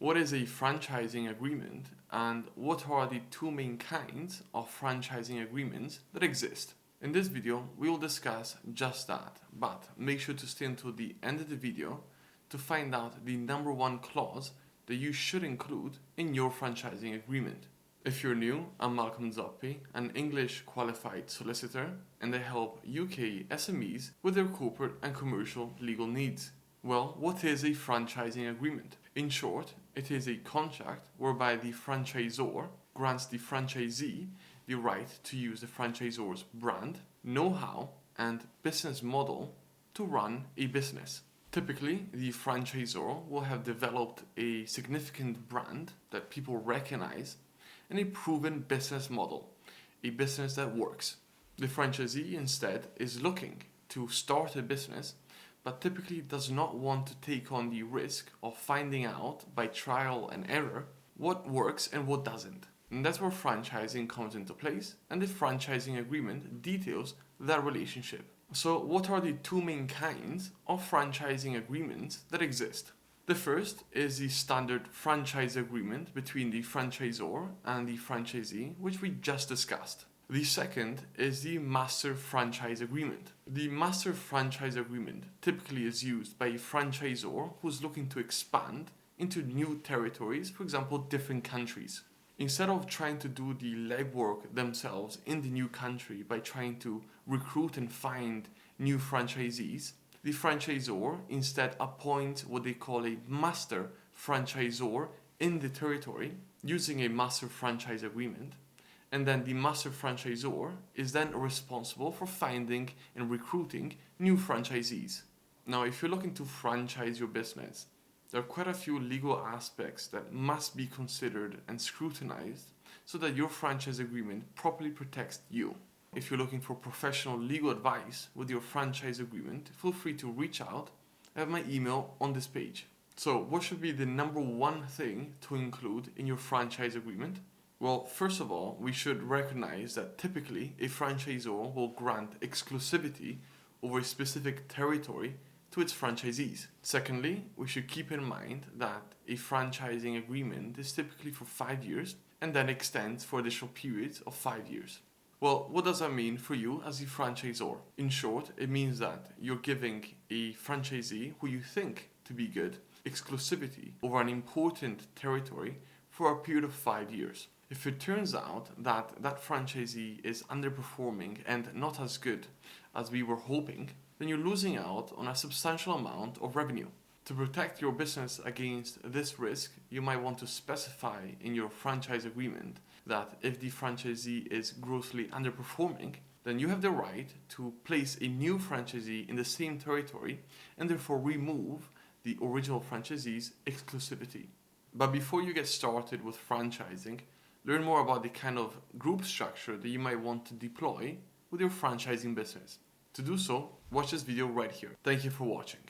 What is a franchising agreement and what are the two main kinds of franchising agreements that exist? In this video, we will discuss just that, but make sure to stay until the end of the video to find out the number one clause that you should include in your franchising agreement. If you're new, I'm Malcolm Zoppi, an English qualified solicitor, and I help UK SMEs with their corporate and commercial legal needs. Well, what is a franchising agreement? In short, it is a contract whereby the franchisor grants the franchisee the right to use the franchisor's brand, know-how, and business model to run a business. Typically, the franchisor will have developed a significant brand that people recognize and a proven business model, a business that works. The franchisee instead is looking to start a business but typically does not want to take on the risk of finding out by trial and error what works and what doesn't. And that's where franchising comes into place, and the franchising agreement details that relationship. So what are the two main kinds of franchising agreements that exist? The first is the standard franchise agreement between the franchisor and the franchisee, which we just discussed. The second is the master franchise agreement. The master franchise agreement typically is used by a franchisor who's looking to expand into new territories, for example, different countries. Instead of trying to do the legwork themselves in the new country by trying to recruit and find new franchisees, the franchisor instead appoints what they call a master franchisor in the territory using a master franchise agreement. And then the master franchisor is then responsible for finding and recruiting new franchisees. Now, if you're looking to franchise your business, there are quite a few legal aspects that must be considered and scrutinized so that your franchise agreement properly protects you. If you're looking for professional legal advice with your franchise agreement, feel free to reach out. I have my email on this page. So, what should be the number one thing to include in your franchise agreement? Well, first of all, we should recognize that typically a franchisor will grant exclusivity over a specific territory to its franchisees. Secondly, we should keep in mind that a franchising agreement is typically for 5 years and then extends for additional periods of 5 years. Well, what does that mean for you as a franchisor? In short, it means that you're giving a franchisee who you think to be good exclusivity over an important territory for a period of 5 years. If it turns out that that franchisee is underperforming and not as good as we were hoping, then you're losing out on a substantial amount of revenue. To protect your business against this risk, you might want to specify in your franchise agreement that if the franchisee is grossly underperforming, then you have the right to place a new franchisee in the same territory and therefore remove the original franchisee's exclusivity. But before you get started with franchising, learn more about the kind of group structure that you might want to deploy with your franchising business. To do so, watch this video right here. Thank you for watching.